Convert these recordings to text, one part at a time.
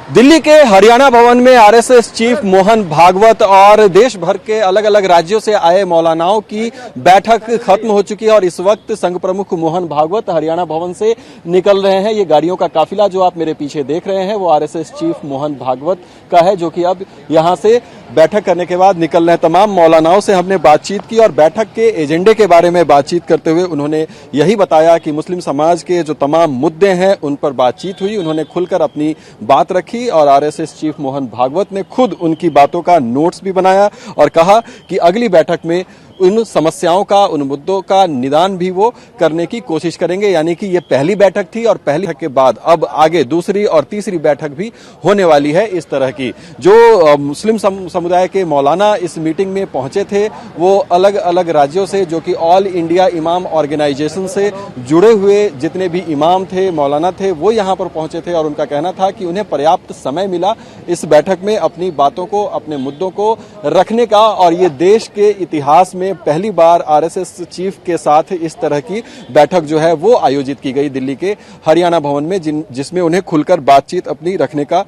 दिल्ली के हरियाणा भवन में आरएसएस चीफ मोहन भागवत और देश भर के अलग अलग राज्यों से आए मौलानाओं की बैठक खत्म हो चुकी है और इस वक्त संघ प्रमुख मोहन भागवत हरियाणा भवन से निकल रहे हैं। ये गाड़ियों का काफिला जो आप मेरे पीछे देख रहे हैं वो आरएसएस चीफ मोहन भागवत का है, जो कि अब यहां से बैठक करने के बाद निकल रहे हैं। तमाम मौलानाओं से हमने बातचीत की और बैठक के एजेंडे के बारे में बातचीत करते हुए उन्होंने यही बताया कि मुस्लिम समाज के जो तमाम मुद्दे हैं उन पर बातचीत हुई। उन्होंने खुलकर अपनी बात रखी और आरएसएस चीफ मोहन भागवत ने खुद उनकी बातों का नोट्स भी बनाया और कहा कि अगली बैठक में उन समस्याओं का, उन मुद्दों का निदान भी वो करने की कोशिश करेंगे। यानी कि ये पहली बैठक थी और पहली बैठक के बाद अब आगे दूसरी और तीसरी बैठक भी होने वाली है। इस तरह की जो मुस्लिम समुदाय के मौलाना इस मीटिंग में पहुंचे थे वो अलग अलग राज्यों से, जो कि ऑल इंडिया इमाम ऑर्गेनाइजेशन से जुड़े हुए जितने भी इमाम थे, मौलाना थे, वो यहाँ पर पहुंचे थे और उनका कहना था कि उन्हें पर्याप्त समय मिला इस बैठक में अपनी बातों को, अपने मुद्दों को रखने का। और ये देश के इतिहास में पहली बार आरएसएस चीफ के साथ इस तरह की बैठक जो है वो आयोजित की गई दिल्ली के हरियाणा भवन में, जिसमें उन्हें खुलकर बातचीत अपनी रखने का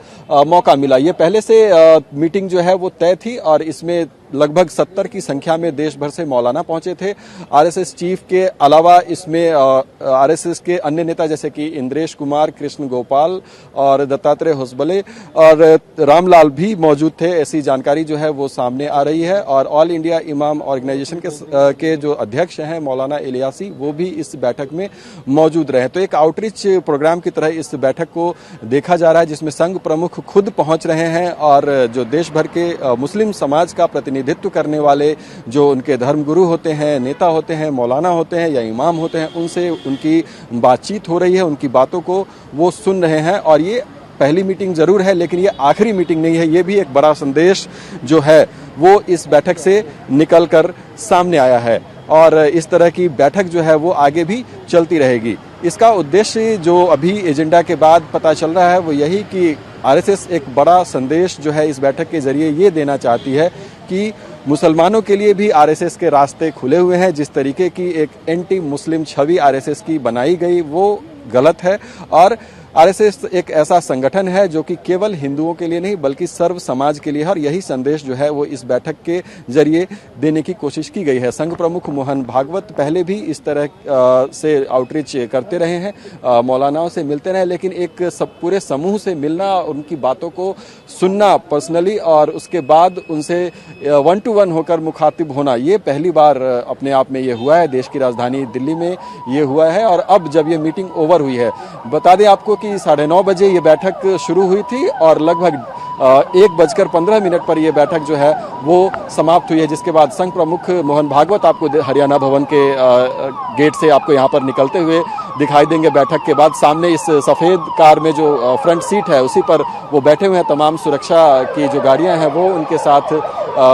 मौका मिला। ये पहले से मीटिंग जो है वो तय थी और इसमें लगभग 70 की संख्या में देश भर से मौलाना पहुंचे थे। आरएसएस चीफ के अलावा इसमें आरएसएस के अन्य नेता जैसे कि इंद्रेश कुमार, कृष्ण गोपाल और दत्तात्रेय होसबले और रामलाल भी मौजूद थे। ऐसी जानकारी जो है वो सामने आ रही है और ऑल इंडिया इमाम ऑर्गेनाइजेशन के जो अध्यक्ष हैं मौलाना इलियासी, वो भी इस बैठक में मौजूद रहे। तो एक आउटरीच प्रोग्राम की तरह इस बैठक को देखा जा रहा है, जिसमें संघ प्रमुख खुद पहुंच रहे हैं और जो देश भर के मुस्लिम समाज का प्रतिनिधित्व करने वाले जो उनके धर्मगुरु होते हैं, नेता होते हैं, मौलाना होते हैं या इमाम होते हैं, उनसे उनकी बातचीत हो रही है, उनकी बातों को वो सुन रहे हैं। और ये पहली मीटिंग जरूर है लेकिन ये आखिरी मीटिंग नहीं है। ये भी एक बड़ा संदेश जो है वो इस बैठक से निकलकर सामने आया है और इस तरह की बैठक जो है वो आगे भी चलती रहेगी। इसका उद्देश्य जो अभी एजेंडा के बाद पता चल रहा है वो यही कि आरएसएस एक बड़ा संदेश जो है इस बैठक के जरिए ये देना चाहती है कि मुसलमानों के लिए भी आरएसएस के रास्ते खुले हुए हैं। जिस तरीके की एक एंटी मुस्लिम छवि आरएसएस की बनाई गई वो गलत है और आरएसएस एक ऐसा संगठन है जो कि केवल हिंदुओं के लिए नहीं बल्कि सर्व समाज के लिए है और यही संदेश जो है वो इस बैठक के जरिए देने की कोशिश की गई है। संघ प्रमुख मोहन भागवत पहले भी इस तरह से आउटरीच करते रहे हैं, मौलानाओं से मिलते रहे, लेकिन एक पूरे समूह से मिलना, उनकी बातों को सुनना पर्सनली और उसके बाद उनसे 1 to 1 होकर मुखातिब होना, ये पहली बार अपने आप में ये हुआ है। देश की राजधानी दिल्ली में ये हुआ है और अब जब ये मीटिंग ओवर हुई है, बता दें आपको कि 9:30 बजे ये बैठक शुरू हुई थी और लगभग 1:15 पर यह बैठक जो है वो समाप्त हुई है, जिसके बाद संघ प्रमुख मोहन भागवत आपको हरियाणा भवन के गेट से आपको यहाँ पर निकलते हुए दिखाई देंगे। बैठक के बाद सामने इस सफेद कार में जो फ्रंट सीट है उसी पर वो बैठे हुए हैं। तमाम सुरक्षा की जो गाड़ियां हैं वो उनके साथ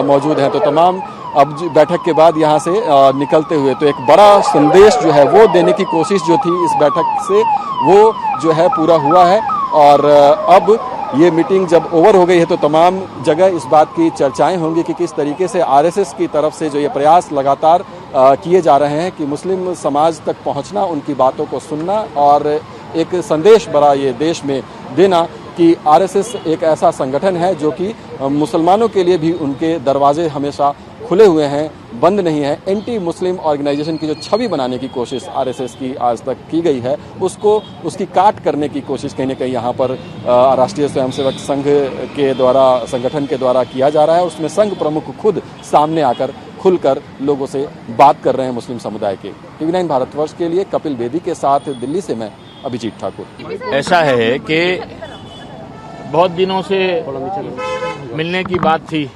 मौजूद हैं। तो तमाम अब बैठक के बाद यहाँ से निकलते हुए तो एक बड़ा संदेश जो है वो देने की कोशिश जो थी इस बैठक से वो जो है पूरा हुआ है। और अब ये मीटिंग जब ओवर हो गई है तो तमाम जगह इस बात की चर्चाएं होंगी कि किस तरीके से आरएसएस की तरफ से जो ये प्रयास लगातार किए जा रहे हैं कि मुस्लिम समाज तक पहुंचना, उनकी बातों को सुनना और एक संदेश बड़ा ये देश में देना कि आरएसएस एक ऐसा संगठन है जो कि मुसलमानों के लिए भी उनके दरवाजे हमेशा खुले हुए हैं, बंद नहीं है। एंटी मुस्लिम ऑर्गेनाइजेशन की जो छवि बनाने की कोशिश आरएसएस की आज तक की गई है उसकी काट करने की कोशिश कहीं न कहीं यहाँ पर राष्ट्रीय स्वयंसेवक संघ के द्वारा, संगठन के द्वारा किया जा रहा है। उसमें संघ प्रमुख खुद सामने आकर खुलकर लोगों से बात कर रहे हैं मुस्लिम समुदाय के। TV9 भारतवर्ष के लिए कपिल बेदी के साथ दिल्ली से मैं अभिजीत ठाकुर। ऐसा है कि बहुत दिनों से मिलने की बात थी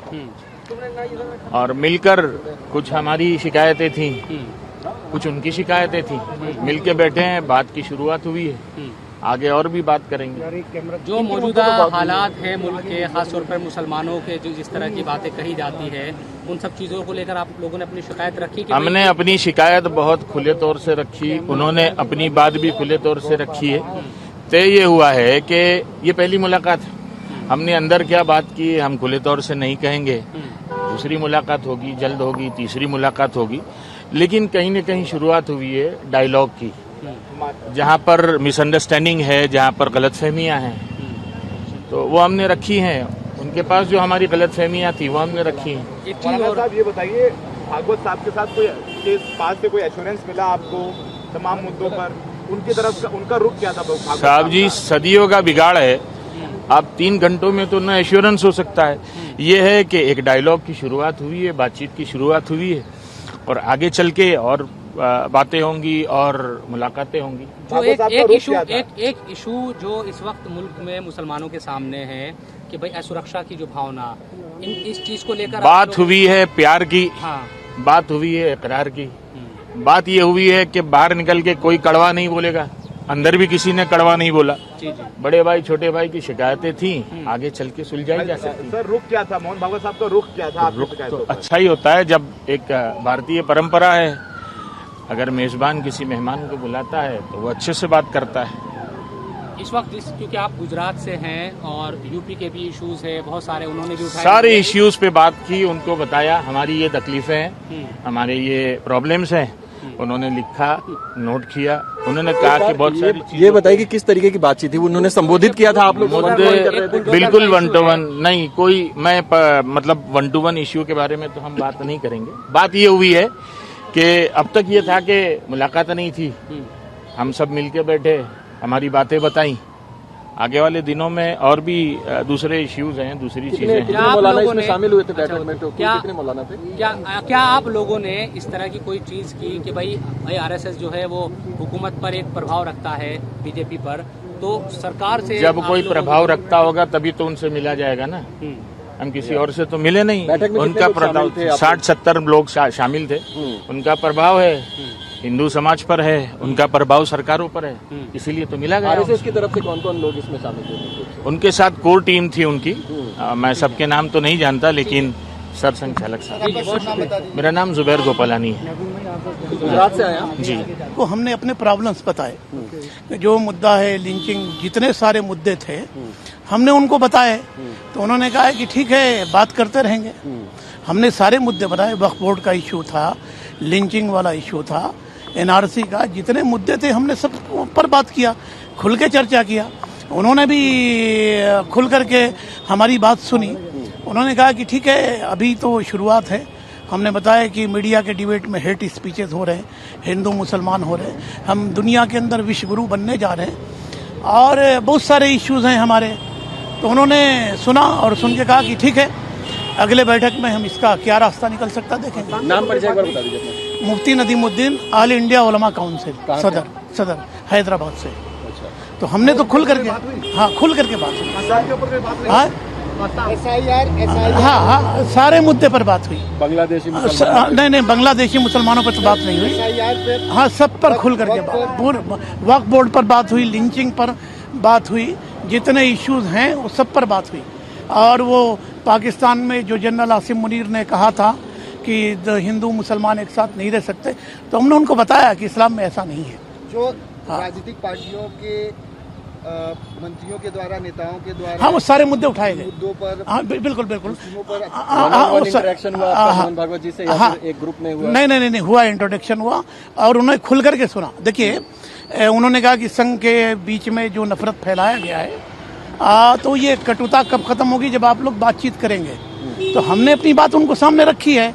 और मिलकर कुछ हमारी शिकायतें थी, कुछ उनकी शिकायतें थी, मिलके बैठे हैं, बात की शुरुआत हुई है, आगे और भी बात करेंगे। जो मौजूदा हालात है मुल्क के, खासतौर पर मुसलमानों के जो जिस तरह की बातें कही जाती है, उन सब चीज़ों को लेकर आप लोगों ने अपनी शिकायत रखी? हमने अपनी शिकायत बहुत खुले तौर से रखी, उन्होंने अपनी बात भी खुले तौर से रखी है। तय ये हुआ है कि ये पहली मुलाकात है, हमने अंदर क्या बात की हम खुले तौर से नहीं कहेंगे, दूसरी मुलाकात होगी, जल्द होगी, तीसरी मुलाकात होगी, लेकिन कहीं न कहीं शुरुआत हुई है डायलॉग की। जहाँ पर मिसअंडरस्टैंडिंग है, जहाँ पर गलतफहमियां हैं, तो वो हमने रखी हैं। उनके पास जो हमारी गलतफहमियां थी वो हमने रखी हैं। एक चीज मौलाना और साहब ये बताइए, भागवत साहब के साथ कोई के पास से कोई एश्योरेंस मिला आपको तमाम मुद्दों पर? उनकी तरफ का उनका रुख क्या था भागवत साहब जी, सदियों का बिगाड़ है। आप 3 घंटों में तो न एश्योरेंस हो सकता है। ये है कि एक डायलॉग की शुरुआत हुई है, बातचीत की शुरुआत हुई है और आगे चल के और बातें होंगी और मुलाकातें होंगी। जो भागवत साहब का एक रुख इशू क्या था? एक इशू जो इस वक्त मुल्क में मुसलमानों के सामने है कि भाई असुरक्षा की जो भावना, इस चीज को लेकर बात हुई है प्यार की, हाँ बात हुई है इकरार की। बात ये हुई है कि बाहर निकल के कोई कड़वा नहीं बोलेगा, अंदर भी किसी ने कड़वा नहीं बोला। जी जी बड़े भाई छोटे भाई की शिकायतें थी, आगे चल के सुलझाई जा सकती। सर रुख क्या था मोहन भागवत साहब का? रुख क्या था आपकी रुख शिकायतों तो पर? अच्छा ही होता है। जब एक भारतीय परंपरा है, अगर मेजबान किसी मेहमान को बुलाता है तो वो अच्छे से बात करता है। इस वक्त क्योंकि आप गुजरात से हैं और यूपी के भी इश्यूज है बहुत सारे, उन्होंने भी उठाए। सारे इश्यूज पे बात की, उनको बताया हमारी ये तकलीफें हैं, हमारे ये प्रॉब्लम्स हैं। उन्होंने लिखा, नोट किया। उन्होंने कहा कि बहुत सारी ये बताइए कि किस तरीके की बातचीत थी, उन्होंने संबोधित किया था आप लोग? मुद्दे बिल्कुल 1 to 1 नहीं, कोई मतलब 1 to 1 इश्यू के बारे में तो हम बात नहीं करेंगे। बात ये हुई है कि अब तक ये था कि मुलाकात नहीं थी, हम सब मिलके बैठे, हमारी बातें बताई। आगे वाले दिनों में और भी दूसरे इश्यूज हैं, दूसरी चीजें हैं। क्या आप मौलाना लोगों इसमें ने शामिल हुए थे अच्छा, बैठक में? तो क्या कितने मौलाना थे? क्या आप लोगों ने इस तरह की कोई चीज की कि भाई आरएसएस जो है वो हुकूमत पर एक प्रभाव रखता है, बीजेपी पर, तो सरकार से जब आप कोई लोगों प्रभाव ने- रखता होगा तभी तो उनसे मिला जाएगा ना। हम किसी और से तो मिले नहीं। बैठक में उनका कितने लोग शामिल थे आप लोग? 60-70 लोग शामिल थे। उनका प्रभाव है, हिंदू समाज पर है, उनका प्रभाव सरकारों पर है, इसीलिए तो मिला गया। आरएसएस की तरफ से कौन कौन लोग इसमें शामिल थे? उनके साथ कोर टीम थी उनकी। मैं सबके नाम तो नहीं जानता, लेकिन सर संचालक साहब। मेरा नाम जुबैर गोपालानी है। गुजरात से आया जी। को हमने अपने प्रॉब्लम्स बताए, जो मुद्दा है लिंचिंग, जितने सारे मुद्दे थे हमने उनको बताए। तो उन्होंने कहा कि ठीक है, बात करते रहेंगे। हमने सारे मुद्दे बताए, वक्फ बोर्ड का इशू था, लिंचिंग वाला इशू था, एनआरसी का, जितने मुद्दे थे हमने सब पर बात किया, खुल के चर्चा किया। उन्होंने भी खुल करके हमारी बात सुनी। उन्होंने कहा कि ठीक है, अभी तो शुरुआत है। हमने बताया कि मीडिया के डिबेट में हेट स्पीचेस हो रहे हैं, हिंदू मुसलमान हो रहे हैं, हम दुनिया के अंदर विश्व गुरु बनने जा रहे हैं और बहुत सारे इश्यूज हैं हमारे। तो उन्होंने सुना और सुन के कहा कि ठीक है, अगले बैठक में हम इसका क्या रास्ता निकल सकता देखेंगे। नाम परिचय एक बार बता दीजिए अपना। मुफ्ती नदीमुद्दीन, ऑल इंडिया उलमा काउंसिल, सदर हैदराबाद से। तो हमने तो खुल करके, हाँ खुल करके बात हुई। हाँ हाँ, सारे मुद्दे पर बात हुई। बांग्लादेशी नहीं, बांग्लादेशी मुसलमानों पर तो बात नहीं हुई। हाँ, सब पर खुल करके बात, वक्फ बोर्ड पर बात हुई, लिंचिंग पर बात हुई, जितने इश्यूज हैं वो सब पर बात हुई। और वो पाकिस्तान में जो जनरल आसिम मुनीर ने कहा था कि हिंदू मुसलमान एक साथ नहीं रह सकते, तो हमने उनको बताया कि इस्लाम में ऐसा नहीं है। जो राजनीतिक पार्टियों के मंत्रियों के द्वारा, नेताओं के द्वारा, हाँ, वो सारे मुद्दे उठाए गए मुद्दों पर, हाँ, बिल्कुल बिल्कुल। मुस्लिमों पर इंटरेक्शन हुआ आपका मोहन भागवत जी से या हाँ, फिर एक ग्रुप में हुआ? नहीं हुआ, इंट्रोडक्शन हुआ और उन्होंने खुल करके सुना। देखिए, उन्होंने कहा कि संघ के बीच में जो नफरत फैलाया गया है, तो ये कटुता कब खत्म होगी, जब आप लोग बातचीत करेंगे। तो हमने अपनी बात उनको सामने रखी है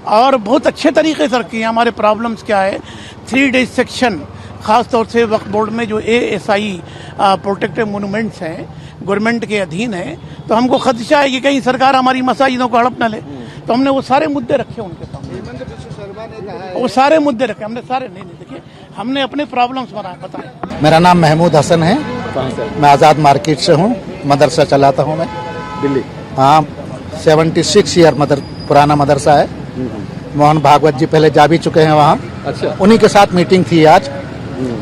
और बहुत अच्छे तरीके से रखी है। हमारे प्रॉब्लम्स क्या है, 3 डेज सेक्शन, खास तौर से वक्फ बोर्ड में जो ASI प्रोटेक्टेड मोनूमेंट्स हैं, गवर्नमेंट के अधीन है, तो हमको खदशा है कि कहीं सरकार हमारी मसाजिदों को हड़प न ले। तो हमने वो सारे मुद्दे रखे उनके सामने, हेमंत बिश्व शर्मा ने कहा है, वो सारे मुद्दे रखे हमने, सारे नहीं देखिए, हमने अपने प्रॉब्लम्स बताए। मेरा नाम महमूद हसन है, कहाँ से? मैं आज़ाद मार्केट से हूँ, मदरसा चलाता हूँ मैं दिल्ली। हाँ, 76 ईयर पुराना मदरसा है। मोहन भागवत जी पहले जा भी चुके हैं वहाँ। अच्छा। उन्हीं के साथ मीटिंग थी आज।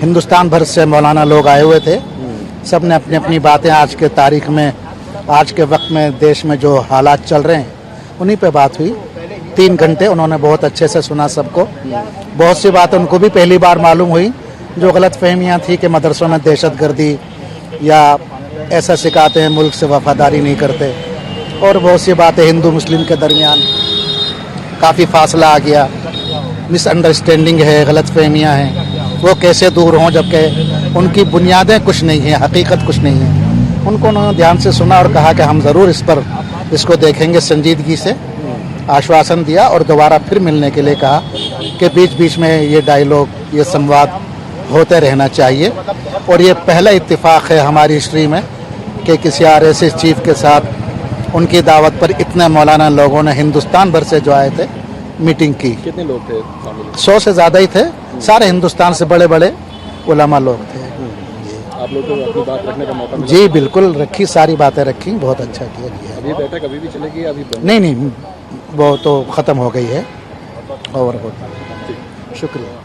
हिंदुस्तान भर से मौलाना लोग आए हुए थे। सब ने अपनी अपनी बातें आज के तारीख में, आज के वक्त में देश में जो हालात चल रहे हैं, उन्हीं पे बात हुई। 3 घंटे उन्होंने बहुत अच्छे से सुना सबको। बहुत सी बातें उनको भी पहली बार मालूम हुई, जो गलत फहमियाँ थी कि मदरसों में दहशतगर्दी या ऐसा सिखाते हैं, मुल्क से वफादारी नहीं करते, और बहुत सी बातें हिंदू मुस्लिम के दरमियान काफ़ी फासला आ गया, मिसअंडरस्टैंडिंग है, गलत फहमियाँ हैं, वो कैसे दूर हों, जबकि उनकी बुनियादें कुछ नहीं हैं, हकीकत कुछ नहीं है। उनको उन्होंने ध्यान से सुना और कहा कि हम ज़रूर इसको देखेंगे संजीदगी से, आश्वासन दिया और दोबारा फिर मिलने के लिए कहा कि बीच बीच में ये डायलॉग, ये संवाद होते रहना चाहिए। और ये पहला इत्तेफाक है हमारी हिस्ट्री में कि किसी आरएसएस चीफ के साथ उनकी दावत पर इतने मौलाना लोगों ने हिंदुस्तान भर से जो आए थे मीटिंग की। कितने लोग थे शामिल? 100 से ज़्यादा ही थे, सारे हिंदुस्तान से बड़े बड़े उलमा लोग थे। आप लोग को अपनी बात रखने का मौका मिला? जी बिल्कुल, रखी, सारी बातें रखी, बहुत अच्छा किया। अभी बैठक अभी भी चलेगी? अभी नहीं, वो तो ख़त्म हो गई है और शुक्रिया।